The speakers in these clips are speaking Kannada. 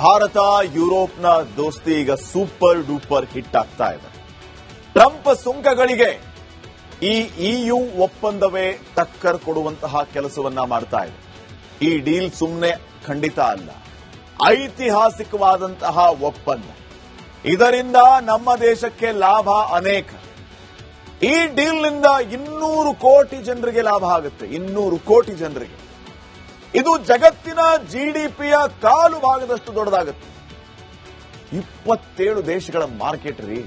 ಭಾರತ ಯುರೋಪ್ನ ದೋಸ್ತಿ ಈಗ ಸೂಪರ್ ಡೂಪರ್ ಹಿಟ್ ಆಗ್ತಾ ಇದೆ. ಟ್ರಂಪ್ ಸುಂಕಗಳಿಗೆ ಈ ಇಯು ಒಪ್ಪಂದವೇ ಟಕ್ಕರ್ ಕೊಡುವಂತಹ ಕೆಲಸವನ್ನ ಮಾಡ್ತಾ ಇದೆ. ಈ ಡೀಲ್ ಸುಮ್ಮನೆ ಖಂಡಿತ ಅಲ್ಲ, ಐತಿಹಾಸಿಕವಾದಂತಹ ಒಪ್ಪಂದ. ಇದರಿಂದ ನಮ್ಮ ದೇಶಕ್ಕೆ ಲಾಭ ಅನೇಕ. ಈ ಡೀಲ್ನಿಂದ 200 ಕೋಟಿ ಜನರಿಗೆ ಲಾಭ ಆಗುತ್ತೆ. 200 ಕೋಟಿ ಜನರಿಗೆ. ಇದು ಜಗತ್ತಿನ ಜಿಡಿಪಿಯ ಕಾಲು ಭಾಗದಷ್ಟು ದೊಡ್ಡದಾಗುತ್ತೆ. 27 ದೇಶಗಳ ಮಾರ್ಕೆಟ್ ರೀ.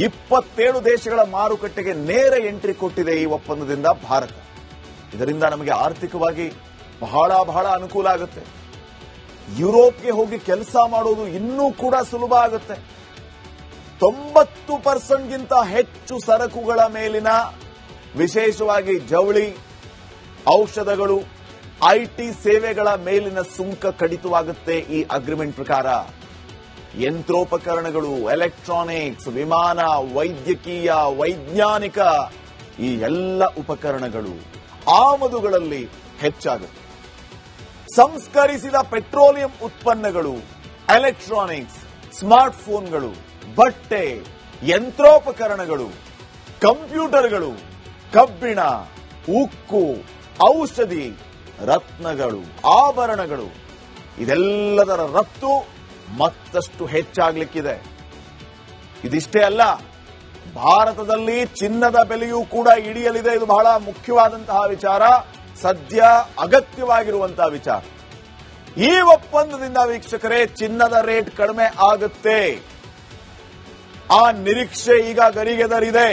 27 ದೇಶಗಳ ಮಾರುಕಟ್ಟೆಗೆ ನೇರ ಎಂಟ್ರಿ ಕೊಟ್ಟಿದೆ ಈ ಒಪ್ಪಂದದಿಂದ ಭಾರತ. ಇದರಿಂದ ನಮಗೆ ಆರ್ಥಿಕವಾಗಿ ಬಹಳ ಬಹಳ ಅನುಕೂಲ ಆಗುತ್ತೆ. ಯುರೋಪ್ಗೆ ಹೋಗಿ ಕೆಲಸ ಮಾಡೋದು ಇನ್ನೂ ಕೂಡ ಸುಲಭ ಆಗುತ್ತೆ. 90% ಹೆಚ್ಚು ಸರಕುಗಳ ಮೇಲಿನ, ವಿಶೇಷವಾಗಿ ಜವಳಿ, ಔಷಧಗಳು, ಐಟಿ ಸೇವೆಗಳ ಮೇಲಿನ ಸುಂಕ ಕಡಿತವಾಗುತ್ತೆ ಈ ಅಗ್ರಿಮೆಂಟ್ ಪ್ರಕಾರ. ಯಂತ್ರೋಪಕರಣಗಳು, ಎಲೆಕ್ಟ್ರಾನಿಕ್ಸ್, ವಿಮಾನ, ವೈದ್ಯಕೀಯ, ವೈಜ್ಞಾನಿಕ ಈ ಎಲ್ಲ ಉಪಕರಣಗಳು ಆಮದುಗಳಲ್ಲಿ ಹೆಚ್ಚಾಗುತ್ತೆ. ಸಂಸ್ಕರಿಸಿದ ಪೆಟ್ರೋಲಿಯಂ ಉತ್ಪನ್ನಗಳು, ಎಲೆಕ್ಟ್ರಾನಿಕ್ಸ್, ಸ್ಮಾರ್ಟ್ಫೋನ್ಗಳು, ಬಟ್ಟೆ, ಯಂತ್ರೋಪಕರಣಗಳು, ಕಂಪ್ಯೂಟರ್ಗಳು, ಕಬ್ಬಿಣ, ಉಕ್ಕು, ಔಷಧಿ, ರತ್ನಗಳು, ಆಭರಣಗಳು ಇದೆಲ್ಲದರ ರಫ್ತು ಮತ್ತಷ್ಟು ಹೆಚ್ಚಾಗಲಿಕ್ಕಿದೆ. ಇದಿಷ್ಟೇ ಅಲ್ಲ, ಭಾರತದಲ್ಲಿ ಚಿನ್ನದ ಬೆಲೆಯೂ ಕೂಡ ಇಳಿಯಲಿದೆ. ಇದು ಬಹಳ ಮುಖ್ಯವಾದಂತಹ ವಿಚಾರ, ಸದ್ಯ ಅಗತ್ಯವಾಗಿರುವಂತಹ ವಿಚಾರ. ಈ ಒಪ್ಪಂದದಿಂದ ವೀಕ್ಷಕರೇ ಚಿನ್ನದ ರೇಟ್ ಕಡಿಮೆ ಆಗುತ್ತೆ. ಆ ನಿರೀಕ್ಷೆ ಈಗ ಗರಿಗೆದರಿದೆ.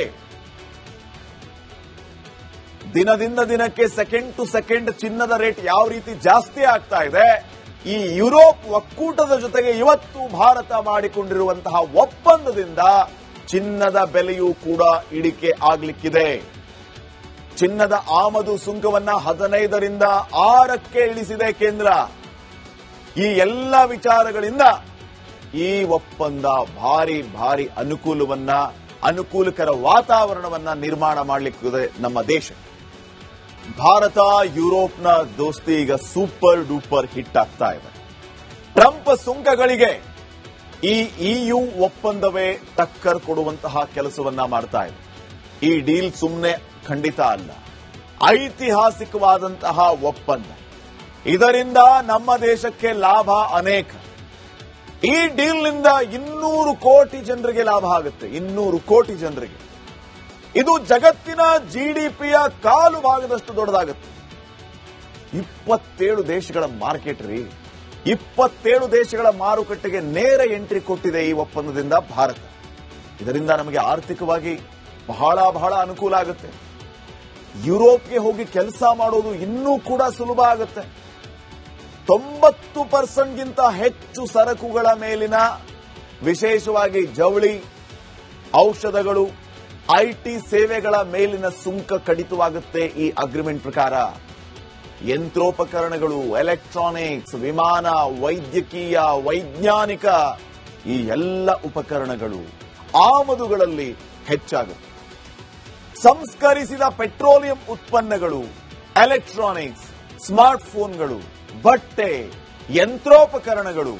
ದಿನದಿಂದ ದಿನಕ್ಕೆ, ಸೆಕೆಂಡ್ ಟು ಸೆಕೆಂಡ್ ಚಿನ್ನದ ರೇಟ್ ಯಾವ ರೀತಿ ಜಾಸ್ತಿ ಆಗ್ತಾ ಇದೆ. ಈ ಯುರೋಪ್ ಒಕ್ಕೂಟದ ಜೊತೆಗೆ ಇವತ್ತು ಭಾರತ ಮಾಡಿಕೊಂಡಿರುವಂತಹ ಒಪ್ಪಂದದಿಂದ ಚಿನ್ನದ ಬೆಲೆಯೂ ಕೂಡ ಇಳಿಕೆ ಆಗಲಿಕ್ಕಿದೆ. ಚಿನ್ನದ ಆಮದು ಸುಂಕವನ್ನ 15ರಿಂದ 6ಕ್ಕೆ ಇಳಿಸಿದೆ ಕೇಂದ್ರ. ಈ ಎಲ್ಲ ವಿಚಾರಗಳಿಂದ ಈ ಒಪ್ಪಂದ ಭಾರಿ ಭಾರಿ ಅನುಕೂಲಕರ ವಾತಾವರಣವನ್ನ ನಿರ್ಮಾಣ ಮಾಡಲಿಕ್ಕಿದೆ ನಮ್ಮ ದೇಶ. ಭಾರತ ಯುರೋಪ್ನ ದೋಸ್ತಿ ಈಗ ಸೂಪರ್ ಡೂಪರ್ ಹಿಟ್ ಆಗ್ತಾ ಇದೆ. ಟ್ರಂಪ್ ಸುಂಕಗಳಿಗೆ ಈ ಇಯು ಒಪ್ಪಂದವೇ ಟಕ್ಕರ್ ಕೊಡುವಂತಹ ಕೆಲಸವನ್ನ ಮಾಡ್ತಾ ಇದೆ. ಈ ಡೀಲ್ ಸುಮ್ಮನೆ ಖಂಡಿತ ಅಲ್ಲ, ಐತಿಹಾಸಿಕವಾದಂತಹ ಒಪ್ಪಂದ. ಇದರಿಂದ ನಮ್ಮ ದೇಶಕ್ಕೆ ಲಾಭ ಅನೇಕ. ಈ ಡೀಲ್ನಿಂದ 200 ಕೋಟಿ ಜನರಿಗೆ ಲಾಭ ಆಗುತ್ತೆ. 200 ಕೋಟಿ ಜನರಿಗೆ. ಇದು ಜಗತ್ತಿನ ಜಿಡಿಪಿಯ ಕಾಲು ಭಾಗದಷ್ಟು ದೊಡ್ಡದಾಗುತ್ತೆ. 27 ದೇಶಗಳ ಮಾರ್ಕೆಟ್ ರೀ. 27 ದೇಶಗಳ ಮಾರುಕಟ್ಟೆಗೆ ನೇರ ಎಂಟ್ರಿ ಕೊಟ್ಟಿದೆ ಈ ಒಪ್ಪಂದದಿಂದ ಭಾರತ. ಇದರಿಂದ ನಮಗೆ ಆರ್ಥಿಕವಾಗಿ ಬಹಳ ಬಹಳ ಅನುಕೂಲ ಆಗುತ್ತೆ. ಯುರೋಪ್ಗೆ ಹೋಗಿ ಕೆಲಸ ಮಾಡೋದು ಇನ್ನೂ ಕೂಡ ಸುಲಭ ಆಗುತ್ತೆ. 90% ಹೆಚ್ಚು ಸರಕುಗಳ ಮೇಲಿನ, ವಿಶೇಷವಾಗಿ ಜವಳಿ, ಔಷಧಗಳು, ಐಟಿ ಸೇವೆಗಳ ಮೇಲಿನ ಸುಂಕ ಕಡಿತವಾಗುತ್ತೆ ಈ ಅಗ್ರಿಮೆಂಟ್ ಪ್ರಕಾರ. ಯಂತ್ರೋಪಕರಣಗಳು, ಎಲೆಕ್ಟ್ರಾನಿಕ್ಸ್, ವಿಮಾನ, ವೈದ್ಯಕೀಯ, ವೈಜ್ಞಾನಿಕ ಈ ಎಲ್ಲ ಉಪಕರಣಗಳು ಆಮದುಗಳಲ್ಲಿ ಹೆಚ್ಚಾಗುತ್ತೆ. ಸಂಸ್ಕರಿಸಿದ ಪೆಟ್ರೋಲಿಯಂ ಉತ್ಪನ್ನಗಳು, ಎಲೆಕ್ಟ್ರಾನಿಕ್ಸ್, ಸ್ಮಾರ್ಟ್ಫೋನ್ಗಳು, ಬಟ್ಟೆ, ಯಂತ್ರೋಪಕರಣಗಳು,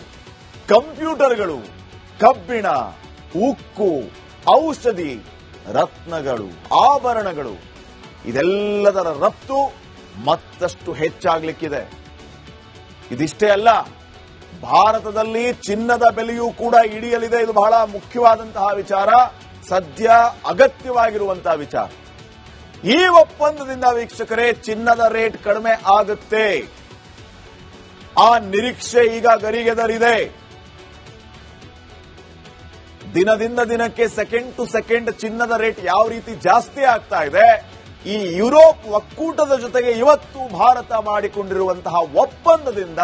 ಕಂಪ್ಯೂಟರ್ಗಳು, ಕಬ್ಬಿಣ, ಉಕ್ಕು, ಔಷಧಿ, ರತ್ನಗಳು, ಆಭರಣಗಳು ಇದೆಲ್ಲದರ ರಫ್ತು ಮತ್ತಷ್ಟು ಹೆಚ್ಚಾಗಲಿಕ್ಕಿದೆ. ಇದಿಷ್ಟೇ ಅಲ್ಲ, ಭಾರತದಲ್ಲಿ ಚಿನ್ನದ ಬೆಲೆಯೂ ಕೂಡ ಇಳಿಯಲಿದೆ. ಇದು ಬಹಳ ಮುಖ್ಯವಾದಂತಹ ವಿಚಾರ, ಸದ್ಯ ಅಗತ್ಯವಾಗಿರುವಂತಹ ವಿಚಾರ. ಈ ಒಪ್ಪಂದದಿಂದ ವೀಕ್ಷಕರೇ ಚಿನ್ನದ ರೇಟ್ ಕಡಿಮೆ ಆಗುತ್ತೆ. ಆ ನಿರೀಕ್ಷೆ ಈಗ ಗರಿಗೆದರಿದೆ. ದಿನದಿಂದ ದಿನಕ್ಕೆ, ಸೆಕೆಂಡ್ ಟು ಸೆಕೆಂಡ್ ಚಿನ್ನದ ರೇಟ್ ಯಾವ ರೀತಿ ಜಾಸ್ತಿ ಆಗ್ತಾ ಇದೆ. ಈ ಯುರೋಪ್ ಒಕ್ಕೂಟದ ಜೊತೆಗೆ ಇವತ್ತು ಭಾರತ ಮಾಡಿಕೊಂಡಿರುವಂತಹ ಒಪ್ಪಂದದಿಂದ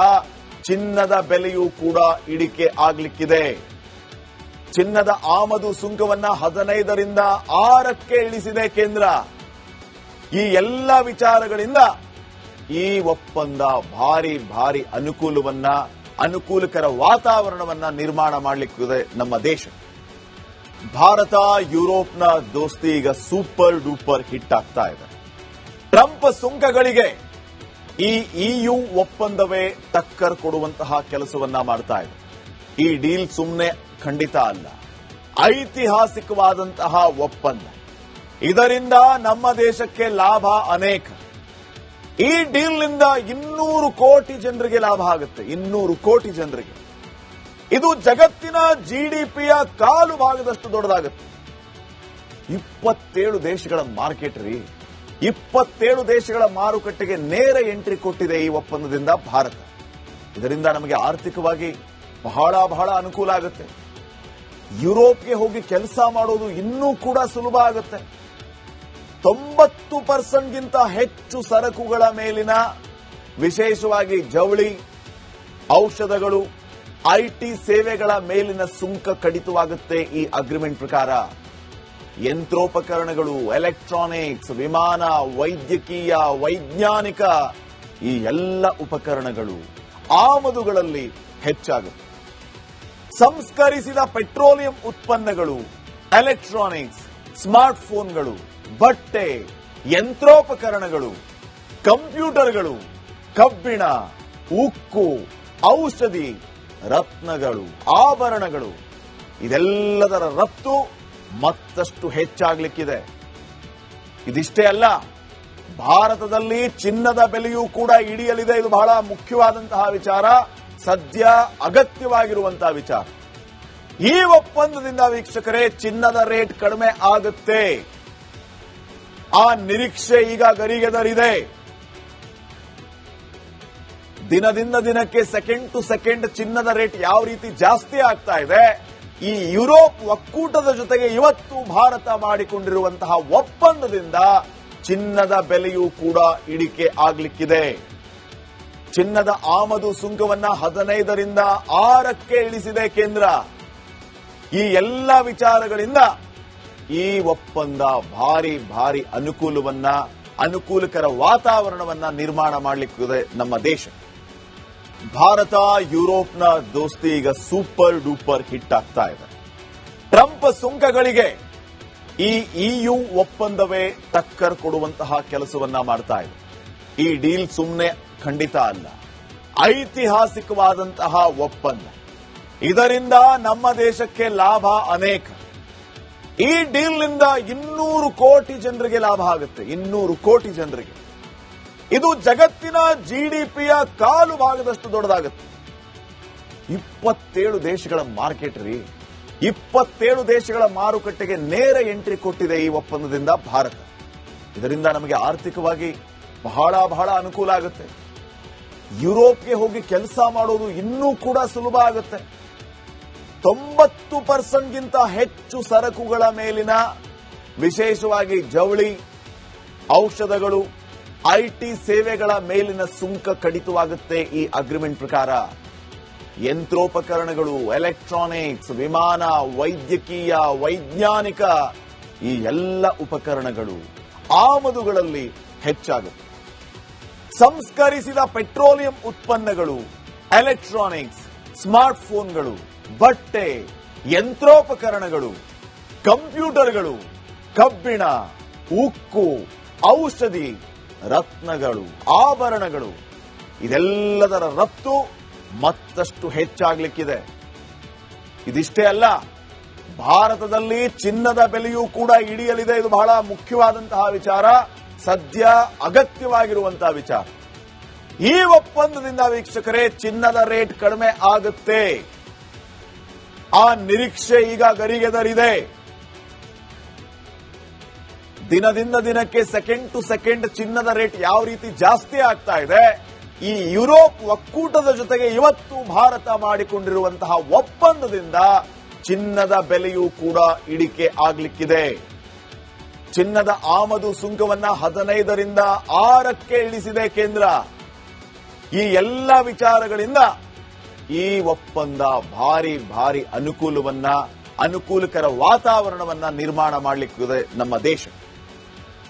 ಚಿನ್ನದ ಬೆಲೆಯೂ ಕೂಡ ಇಳಿಕೆ ಆಗಲಿಕ್ಕಿದೆ. ಚಿನ್ನದ ಆಮದು ಸುಂಕವನ್ನ 15ರಿಂದ 6ಕ್ಕೆ ಇಳಿಸಿದೆ ಕೇಂದ್ರ. ಈ ಎಲ್ಲ ವಿಚಾರಗಳಿಂದ ಈ ಒಪ್ಪಂದ ಭಾರಿ ಭಾರಿ ಅನುಕೂಲಕರ ವಾತಾವರಣವನ್ನ ನಿರ್ಮಾಣ ಮಾಡಲಿಕ್ಕಿದೆ ನಮ್ಮ ದೇಶ. ಭಾರತ ಯುರೋಪ್ನ ದೋಸ್ತಿ ಈಗ ಸೂಪರ್ ಡೂಪರ್ ಹಿಟ್ ಆಗ್ತಾ ಇದೆ. ಟ್ರಂಪ್ ಸುಂಕಗಳಿಗೆ ಈ ಇಯು ಒಪ್ಪಂದವೇ ಟಕ್ಕರ್ ಕೊಡುವಂತಹ ಕೆಲಸವನ್ನ ಮಾಡ್ತಾ ಇದೆ. ಈ ಡೀಲ್ ಸುಮ್ಮನೆ ಖಂಡಿತ ಅಲ್ಲ, ಐತಿಹಾಸಿಕವಾದಂತಹ ಒಪ್ಪಂದ. ಇದರಿಂದ ನಮ್ಮ ದೇಶಕ್ಕೆ ಲಾಭ ಅನೇಕ. ಈ ಡೀಲ್ನಿಂದ 200 ಕೋಟಿ ಜನರಿಗೆ ಲಾಭ ಆಗುತ್ತೆ. 200 ಕೋಟಿ ಜನರಿಗೆ. ಇದು ಜಗತ್ತಿನ ಜಿಡಿಪಿಯ ಕಾಲು ಭಾಗದಷ್ಟು ದೊಡ್ಡದಾಗುತ್ತೆ. 27 ದೇಶಗಳ ಮಾರ್ಕೆಟ್ ರೀ. 27 ದೇಶಗಳ ಮಾರುಕಟ್ಟೆಗೆ ನೇರ ಎಂಟ್ರಿ ಕೊಟ್ಟಿದೆ ಈ ಒಪ್ಪಂದದಿಂದ ಭಾರತ. ಇದರಿಂದ ನಮಗೆ ಆರ್ಥಿಕವಾಗಿ ಬಹಳ ಬಹಳ ಅನುಕೂಲ ಆಗುತ್ತೆ. ಯುರೋಪ್ಗೆ ಹೋಗಿ ಕೆಲಸ ಮಾಡೋದು ಇನ್ನೂ ಕೂಡ ಸುಲಭ ಆಗುತ್ತೆ. 90% ಹೆಚ್ಚು ಸರಕುಗಳ ಮೇಲಿನ, ವಿಶೇಷವಾಗಿ ಜವಳಿ, ಔಷಧಗಳು, ಐಟಿ ಸೇವೆಗಳ ಮೇಲಿನ ಸುಂಕ ಕಡಿತವಾಗುತ್ತೆ ಈ ಅಗ್ರಿಮೆಂಟ್ ಪ್ರಕಾರ. ಯಂತ್ರೋಪಕರಣಗಳು, ಎಲೆಕ್ಟ್ರಾನಿಕ್ಸ್, ವಿಮಾನ, ವೈದ್ಯಕೀಯ, ವೈಜ್ಞಾನಿಕ ಈ ಎಲ್ಲ ಉಪಕರಣಗಳು ಆಮದುಗಳಲ್ಲಿ ಹೆಚ್ಚಾಗುತ್ತೆ. ಸಂಸ್ಕರಿಸಿದ ಪೆಟ್ರೋಲಿಯಂ ಉತ್ಪನ್ನಗಳು, ಎಲೆಕ್ಟ್ರಾನಿಕ್ಸ್, ಸ್ಮಾರ್ಟ್ಫೋನ್ಗಳು, ಬಟ್ಟೆ, ಯಂತ್ರೋಪಕರಣಗಳು, ಕಂಪ್ಯೂಟರ್ಗಳು, ಕಬ್ಬಿಣ, ಉಕ್ಕು, ಔಷಧಿ, ರತ್ನಗಳು, ಆಭರಣಗಳು ಇದೆಲ್ಲದರ ರಫ್ತು ಮತ್ತಷ್ಟು ಹೆಚ್ಚಾಗಲಿಕ್ಕಿದೆ. ಇದಿಷ್ಟೇ ಅಲ್ಲ, ಭಾರತದಲ್ಲಿ ಚಿನ್ನದ ಬೆಲೆಯೂ ಕೂಡ ಇಳಿಯಲಿದೆ. ಇದು ಬಹಳ ಮುಖ್ಯವಾದಂತಹ ವಿಚಾರ, ಸದ್ಯ ಅಗತ್ಯವಾಗಿರುವಂತಹ ವಿಚಾರ. ಈ ಒಪ್ಪಂದದಿಂದ ವೀಕ್ಷಕರೇ ಚಿನ್ನದ ರೇಟ್ ಕಡಿಮೆ ಆಗುತ್ತೆ. ಆ ನಿರೀಕ್ಷೆ ಈಗ ಗರಿಗೆದರಿದೆ. ದಿನದಿಂದ ದಿನಕ್ಕೆ, ಸೆಕೆಂಡ್ ಟು ಸೆಕೆಂಡ್ ಚಿನ್ನದ ರೇಟ್ ಯಾವ ರೀತಿ ಜಾಸ್ತಿ ಆಗ್ತಾ ಇದೆ, ಈ ಯುರೋಪ್ ಒಕ್ಕೂಟದ ಜೊತೆಗೆ ಇವತ್ತು ಭಾರತ ಮಾಡಿಕೊಂಡಿರುವಂತಹ ಒಪ್ಪಂದದಿಂದ ಚಿನ್ನದ ಬೆಲೆಯೂ ಕೂಡ ಇಳಿಕೆ ಆಗಲಿಕ್ಕಿದೆ. ಚಿನ್ನದ ಆಮದು ಸುಂಕವನ್ನ 15ರಿಂದ 6ಕ್ಕೆ ಇಳಿಸಿದೆ ಕೇಂದ್ರ. ಈ ಎಲ್ಲ ವಿಚಾರಗಳಿಂದ ಈ ಒಪ್ಪಂದ ಭಾರಿ ಭಾರಿ ಅನುಕೂಲಕರ ವಾತಾವರಣವನ್ನ ನಿರ್ಮಾಣ ಮಾಡಲಿಕ್ಕಿದೆ ನಮ್ಮ ದೇಶ. ಭಾರತ ಯುರೋಪ್ನ ದೋಸ್ತಿ ಈಗ ಸೂಪರ್ ಡೂಪರ್ ಹಿಟ್ ಆಗ್ತಾ ಇದೆ. ಟ್ರಂಪ್ ಸುಂಕಗಳಿಗೆ ಈ ಇಯು ಒಪ್ಪಂದವೇ ಟಕ್ಕರ್ ಕೊಡುವಂತಹ ಕೆಲಸವನ್ನ ಮಾಡ್ತಾ ಇದೆ. ಈ ಡೀಲ್ ಸುಮ್ಮನೆ ಖಂಡಿತ ಅಲ್ಲ, ಐತಿಹಾಸಿಕವಾದಂತಹ ಒಪ್ಪಂದ. ಇದರಿಂದ ನಮ್ಮ ದೇಶಕ್ಕೆ ಲಾಭ ಅನೇಕ. ಈ ಡೀಲ್ನಿಂದ 200 ಕೋಟಿ ಜನರಿಗೆ ಲಾಭ ಆಗುತ್ತೆ. 200 ಕೋಟಿ ಜನರಿಗೆ. ಇದು ಜಗತ್ತಿನ ಜಿಡಿಪಿಯ ಕಾಲು ಭಾಗದಷ್ಟು ದೊಡ್ಡದಾಗುತ್ತೆ. 27 ದೇಶಗಳ ಮಾರ್ಕೆಟ್ ರೀ. 27 ದೇಶಗಳ ಮಾರುಕಟ್ಟೆಗೆ ನೇರ ಎಂಟ್ರಿ ಕೊಟ್ಟಿದೆ ಈ ಒಪ್ಪಂದದಿಂದ ಭಾರತ. ಇದರಿಂದ ನಮಗೆ ಆರ್ಥಿಕವಾಗಿ ಬಹಳ ಬಹಳ ಅನುಕೂಲ ಆಗುತ್ತೆ. ಯುರೋಪ್ಗೆ ಹೋಗಿ ಕೆಲಸ ಮಾಡೋದು ಇನ್ನೂ ಕೂಡ ಸುಲಭ ಆಗುತ್ತೆ. 90% ಹೆಚ್ಚು ಸರಕುಗಳ ಮೇಲಿನ, ವಿಶೇಷವಾಗಿ ಜವಳಿ, ಔಷಧಗಳು, ಐಟಿ ಸೇವೆಗಳ ಮೇಲಿನ ಸುಂಕ ಕಡಿತವಾಗುತ್ತೆ ಈ ಅಗ್ರಿಮೆಂಟ್ ಪ್ರಕಾರ. ಯಂತ್ರೋಪಕರಣಗಳು, ಎಲೆಕ್ಟ್ರಾನಿಕ್ಸ್, ವಿಮಾನ, ವೈದ್ಯಕೀಯ, ವೈಜ್ಞಾನಿಕ ಈ ಎಲ್ಲ ಉಪಕರಣಗಳು ಆಮದುಗಳಲ್ಲಿ ಹೆಚ್ಚಾಗುತ್ತೆ. ಸಂಸ್ಕರಿಸಿದ ಪೆಟ್ರೋಲಿಯಂ ಉತ್ಪನ್ನಗಳು, ಎಲೆಕ್ಟ್ರಾನಿಕ್ಸ್, ಸ್ಮಾರ್ಟ್ಫೋನ್ಗಳು, ಬಟ್ಟೆ, ಯಂತ್ರೋಪಕರಣಗಳು, ಕಂಪ್ಯೂಟರ್ಗಳು, ಕಬ್ಬಿಣ, ಉಕ್ಕು, ಔಷಧಿ, ರತ್ನಗಳು, ಆಭರಣಗಳು ಇದೆಲ್ಲದರ ರಫ್ತು ಮತ್ತಷ್ಟು ಹೆಚ್ಚಾಗಲಿಕ್ಕಿದೆ. ಇದಿಷ್ಟೇ ಅಲ್ಲ, ಭಾರತದಲ್ಲಿ ಚಿನ್ನದ ಬೆಲೆಯೂ ಕೂಡ ಇಳಿಯಲಿದೆ. ಇದು ಬಹಳ ಮುಖ್ಯವಾದಂತಹ ವಿಚಾರ, ಸದ್ಯ ಅಗತ್ಯವಾಗಿರುವಂತಹ ವಿಚಾರ. ಈ ಒಪ್ಪಂದದಿಂದ ವೀಕ್ಷಕರೇ ಚಿನ್ನದ ರೇಟ್ ಕಡಿಮೆ ಆಗುತ್ತೆ. ಆ ನಿರೀಕ್ಷೆ ಈಗ ಗರಿಗೆದರಿದೆ. ದಿನದಿಂದ ದಿನಕ್ಕೆ, ಸೆಕೆಂಡ್ ಟು ಸೆಕೆಂಡ್ ಚಿನ್ನದ ರೇಟ್ ಯಾವ ರೀತಿ ಜಾಸ್ತಿ ಆಗ್ತಾ ಇದೆ, ಈ ಯುರೋಪ್ ಒಕ್ಕೂಟದ ಜೊತೆಗೆ ಇವತ್ತು ಭಾರತ ಮಾಡಿಕೊಂಡಿರುವಂತಹ ಒಪ್ಪಂದದಿಂದ ಚಿನ್ನದ ಬೆಲೆಯೂ ಕೂಡ ಇಳಿಕೆ ಆಗಲಿಕ್ಕಿದೆ. ಚಿನ್ನದ ಆಮದು ಸುಂಕವನ್ನ 15ರಿಂದ 6ಕ್ಕೆ ಇಳಿಸಿದೆ ಕೇಂದ್ರ. ಈ ಎಲ್ಲ ವಿಚಾರಗಳಿಂದ ಈ ಒಪ್ಪಂದ ಭಾರಿ ಭಾರಿ ಅನುಕೂಲಕರ ವಾತಾವರಣವನ್ನ ನಿರ್ಮಾಣ ಮಾಡಲಿಕ್ಕಿದೆ ನಮ್ಮ ದೇಶ.